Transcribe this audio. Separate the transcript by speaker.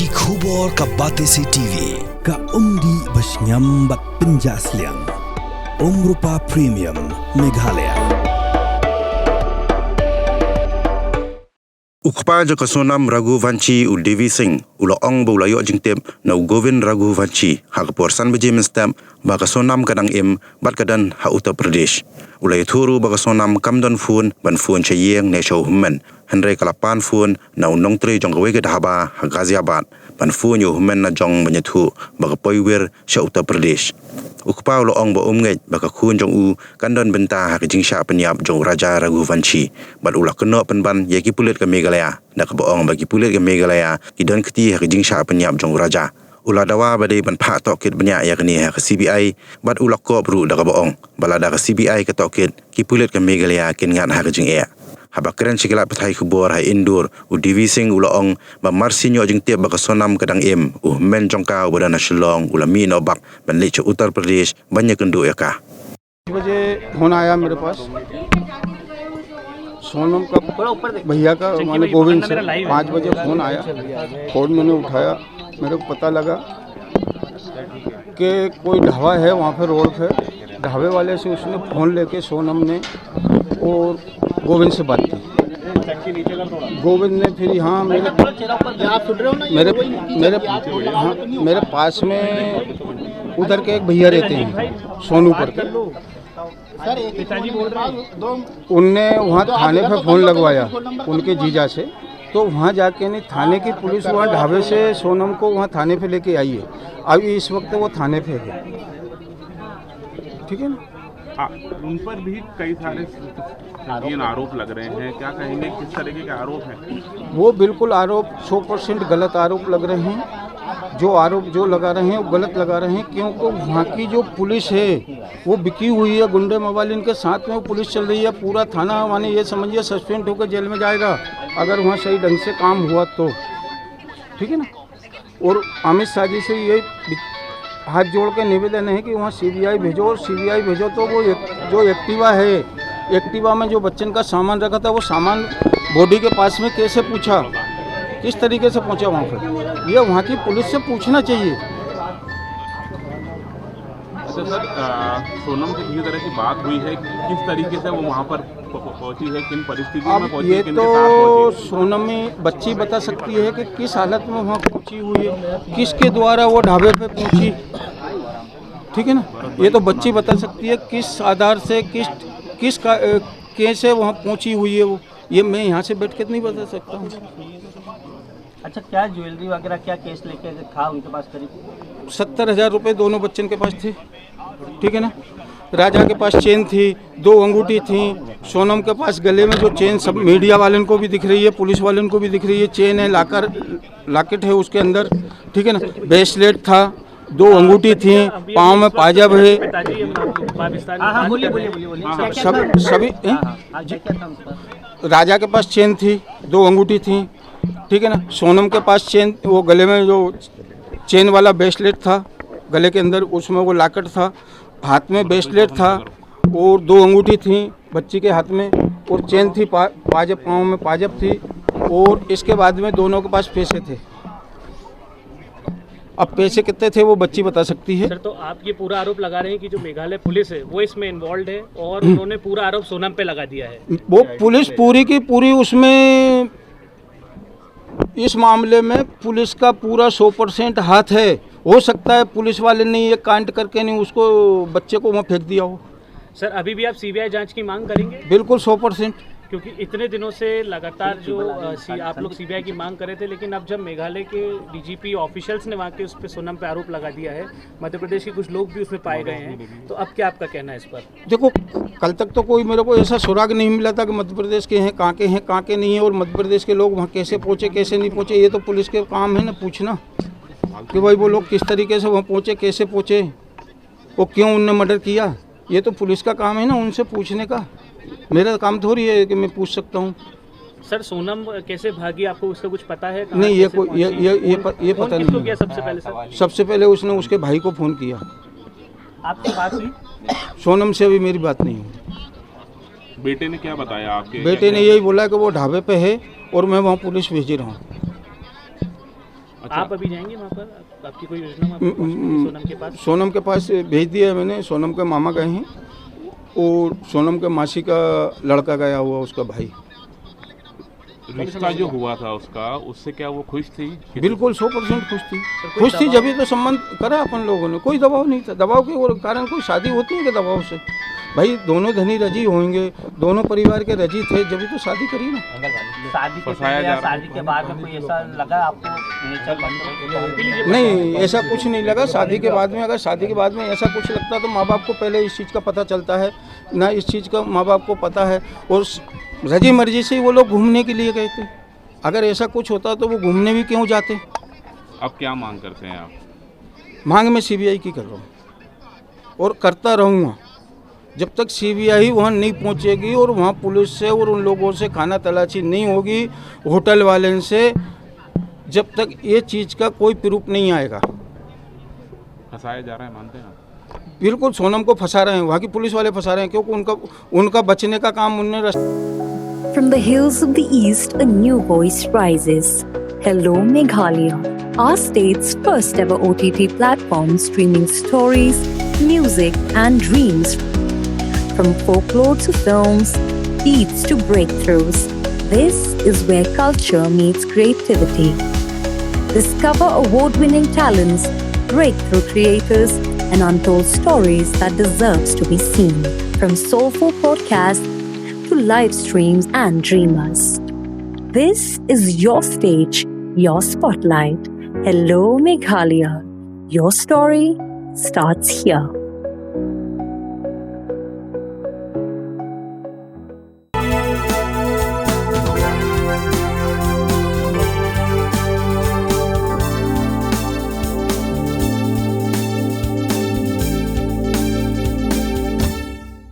Speaker 1: Kikubor ka Batesi TV ka umdi basnyam bak penjasliang Umrupa Premium Meghalaya.
Speaker 2: Ukpa jo kasonam Raghuvanshi u Devi Singh ulo ong bo layo jingtep na Govind Raghuvanshi ha kaporsan beje menstam ba kasonam kadang im bat kadan ha Uttar Pradesh ulai thuru ba kasonam kamdon fun ban fun chayeng ne show hummen henre kalapan fun na unong tre jong gawe ged haba ha Ghaziabad ban fun yo hummen na jong banyathu ba poiwer sha Uttar Pradesh ukpa ulo ong bo umnge ba ka khun jong u kandon benta ha jingsha penyap jong Raja Raghuvanshi bat ulak keno penban ye ki pulet ka Meghalaya na ka boong bagi pulet ka Meghalaya idon keti ha jingsha penyap jong Raja ula dawa badai ban pha tokit banyak ya kini ha CBI bat ulak ko bru da ka boong bala da ka CBI ka tokit ki pulet ka Meghalaya kin ngan ha jing e habakren sikila pathai khubor ha indur u Devi Singh ula ong ba marsinyo jing tiap ba ka sonam kadang im u men jong ka bodana Shillong ula mi no bak ban le Uttar Pradesh banyak kendu ya ka
Speaker 3: बजे phone आया मेरे पास सोनम का भैया का माने गोविंद से 5 बजे phone आया। फोन मैंने उठाया, मेरे को पता लगा कि कोई ढाबा है वहाँ पे रोड पे, ढाबे वाले से उसने फ़ोन लेके सोनम ने और गोविंद से बात की। गोविंद ने फिर यहाँ मेरे पास में उधर के एक भैया रहते हैं सोनू करके, उनने वहाँ थाने पे फ़ोन लगवाया उनके जीजा से, तो वहाँ जाके नहीं थाने की पुलिस वहाँ ढाबे से सोनम को वहाँ थाने पे लेके आई है। अभी इस वक्त वो थाने पे है, ठीक है ना।
Speaker 4: उन पर भी कई सारे आरोप लग रहे हैं, क्या कहेंगे किस तरीके के आरोप हैं?
Speaker 3: वो बिल्कुल आरोप 100% गलत आरोप लग रहे हैं। जो आरोप जो लगा रहे हैं वो गलत लगा रहे हैं, क्योंकि वहाँ की जो पुलिस है वो बिकी हुई है, गुंडे मोबाइल इनके साथ में वो पुलिस चल रही है। पूरा थाना माने ये समझिए सस्पेंड होकर जेल में जाएगा अगर वहाँ सही ढंग से काम हुआ तो, ठीक है ना। और अमित शाह जी से ये हाथ जोड़ के निवेदन है कि वहाँ CBI भेजो, और CBI भेजो तो वो जो एक्टिवा है, एक्टिवा में जो बच्चन का सामान रखा था वो सामान बॉडी के पास में कैसे पूछा, किस तरीके से पहुँचा वहाँ पर, ये वहाँ की पुलिस से पूछना चाहिए।
Speaker 4: अच्छा सर, सोनम से किसी तरह की बात हुई है, किस तरीके से वो वहाँ पर पहुँची है, किन परिस्थितियों में पहुँची है?
Speaker 3: ये तो सोनम बच्ची बता सकती है कि किस हालत में वहाँ पहुँची हुई है, किसके द्वारा वो ढाबे पे पहुँची, ठीक है ना। ये तो बच्ची बता सकती है किस आधार से किस कैसे वहाँ पहुँची हुई है वो, ये मैं यहाँ से बैठ के नहीं बता सकता हूँ।
Speaker 5: अच्छा, क्या ज्वेलरी वगैरह क्या केस लेके था उनके पास? करीब
Speaker 3: 70,000 रुपये दोनों बच्चन के पास थे, ठीक है ना। राजा के पास चेन थी, 2 अंगूठी थी, सोनम के पास गले में जो चेन सब मीडिया वालों को भी दिख रही है, पुलिस वालों को भी दिख रही है, चेन है, लॉकेट है उसके अंदर, ठीक है ना। ब्रेसलेट था, 2 अंगूठी थी, पाँव में पायजाब है, सभी राजा के पास चेन थी, 2 अंगूठी थी, ठीक है ना। सोनम के पास चेन, वो गले में जो चेन वाला ब्रेसलेट था गले के अंदर, उसमें वो लॉकेट था, हाथ में ब्रेसलेट था और 2 अंगूठी थी बच्ची के हाथ में, और चेन थी, पायजाब, पाँव में पायजाब थी, और इसके बाद में दोनों के पास पैसे थे। अब पैसे कितने थे वो बच्ची बता सकती है।
Speaker 6: सर, तो आप ये पूरा आरोप लगा रहे हैं कि जो मेघालय पुलिस है वो इसमें इन्वॉल्व है और उन्होंने पूरा आरोप सोनम पे लगा दिया है।
Speaker 3: वो पुलिस पूरी की पूरी उसमें, इस मामले में पुलिस का पूरा 100% हाथ है। हो सकता है पुलिस वाले ने ये कांड करके नहीं उसको बच्चे को वहाँ फेंक दिया हो।
Speaker 6: सर, अभी भी आप CBI जांच की मांग करेंगे?
Speaker 3: बिल्कुल 100%,
Speaker 6: क्योंकि इतने दिनों से लगातार जो आप लोग CBI की मांग कर रहे थे, लेकिन अब जब मेघालय के DGP ऑफिशियल्स ने वहाँ के उस पर सोनम पे आरोप लगा दिया है, मध्य प्रदेश के कुछ लोग भी उसमें पाए गए हैं, तो अब क्या आपका कहना है इस पर?
Speaker 3: देखो, कल तक तो कोई मेरे को ऐसा सुराग नहीं मिला था कि मध्य प्रदेश के हैं, कहाँ के नहीं है, और मध्य प्रदेश के लोग वहाँ कैसे पहुँचे कैसे नहीं पहुँचे। ये तो पुलिस के काम है ना पूछना कि भाई वो लोग किस तरीके से वहाँ पहुँचे, कैसे पहुँचे, वो क्यों उनने मर्डर किया। ये तो पुलिस का काम है ना उनसे पूछने का, मेरा काम थोड़ी है कि मैं पूछ सकता हूँ।
Speaker 6: सर, सोनम कैसे भागी, आपको उसका कुछ पता है?
Speaker 3: नहीं, ये पता नहीं
Speaker 6: किया सबसे पहले? सर,
Speaker 3: सबसे पहले उसने उसके भाई को फ़ोन किया।
Speaker 6: आपकी बात हुई?
Speaker 3: सोनम से अभी मेरी बात नहीं हुई।
Speaker 4: बेटे ने क्या बताया आपके?
Speaker 3: बेटे ने यही बोला कि वो ढाबे पे है और मैं वहाँ पुलिस भेज रहा हूँ।
Speaker 4: अच्छा।
Speaker 6: आप अभी जाएंगे वहाँ पर, आपकी कोई योजना वहाँ पर पहुँचने की सोनम के पास?
Speaker 3: सोनम के पास भेज दिया है मैंने। सोनम के मामा गए हैं और सोनम के मासी का लड़का गया हुआ, उसका भाई।
Speaker 4: रिश्ता जो हुआ था उसका, उससे क्या वो खुश थी?
Speaker 3: बिल्कुल 100% खुश थी। खुश थी जब तो संबंध करा अपन लोगों ने, कोई दबाव नहीं था। दबाव के कारण कोई शादी होती है कि दबाव से? भाई दोनों धनी रजी होंगे, दोनों परिवार के रजी थे, जब तो शादी करी ना।
Speaker 5: शादी के
Speaker 4: फंसाया
Speaker 5: पहले
Speaker 4: जा
Speaker 5: या
Speaker 4: रहा है।
Speaker 5: शादी के बाद में कोई ऐसा लगा आपको नेचर बंद?
Speaker 3: नहीं, ऐसा कुछ नहीं लगा। शादी के बाद में, अगर शादी के बाद में ऐसा कुछ लगता तो माँ बाप को पहले इस चीज़ का पता चलता है ना, इस चीज़ का माँ बाप को पता है। और रजी मर्जी से ही वो लोग घूमने के लिए गए थे। अगर ऐसा कुछ होता तो वो घूमने भी क्यों जाते?
Speaker 4: अब क्या मांग करते हैं आप?
Speaker 3: मांग में सीबीआई की कर रहा हूँ और करता रहूँगा जब तक सीबीआई वहाँ नहीं पहुँचेगी और वहाँ पुलिस से और उन लोगों से खाना तलाशी नहीं होगी, होटल वाले से, जब तक ये चीज़ का कोई प्रूफ नहीं आएगा।
Speaker 4: फंसाया जा रहा है, मानते हैं आप?
Speaker 3: बिल्कुल सोनम को फंसा रहे हैं, वहाँ की पुलिस वाले फंसा रहे हैं, क्योंकि उनका बचने का काम उनने
Speaker 7: From the hills of the east, a new voice rises. Hello Meghalaya, our state's first ever OTT platform streaming stories, music and dreams. From folklore to films, beats to breakthroughs, this is where culture meets creativity. Discover award-winning talents, breakthrough creators, and untold stories that deserves to be seen. From soulful podcasts to live streams and dreamers. This is your stage, your spotlight. Hello Meghalaya. Your story starts here.